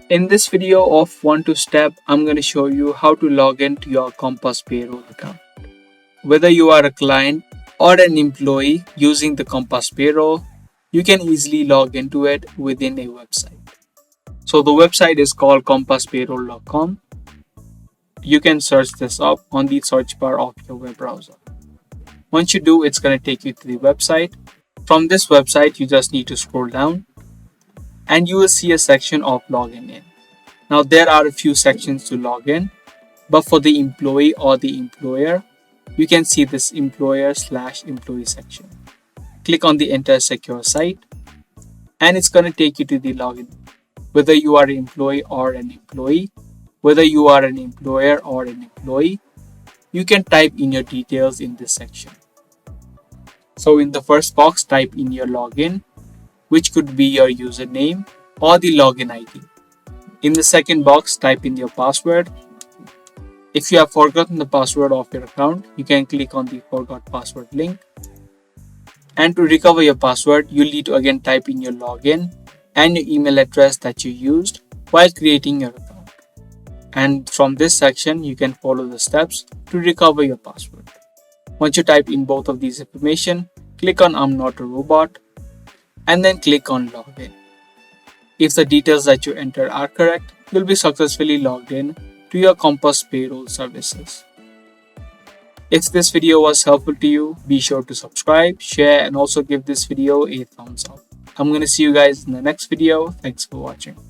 In this video of 1 to step, I'm going to show you how to log into your Compass Payroll account. Whether you are a client or an employee using the Compass Payroll, you can easily log into it within a website. So the website is called compasspayroll.com. You can search this up on the search bar of your web browser. Once you do, it's going to take you to the website. From this website, you just need to scroll down and you will see a section of login in. Now there are a few sections to log in, but for the employee or the employer, you can see this employer/employee section. Click on the enter secure site and it's going to take you to the login. Whether you are an employee or an employee, whether you are an employer or an employee, you can type in your details in this section. So in the first box, type in your login, which could be your username or the login ID. In the second box, type in your password. If you have forgotten the password of your account, you can click on the forgot password link. And to recover your password, you'll need to again type in your login and your email address that you used while creating your account. And from this section, you can follow the steps to recover your password. Once you type in both of these information, click on I'm not a robot and then click on login. If the details that you enter are correct, you'll be successfully logged in to your Compass Payroll services. If this video was helpful to you, be sure to subscribe, share, and also give this video a thumbs up. I'm going to see you guys in the next video. Thanks for watching.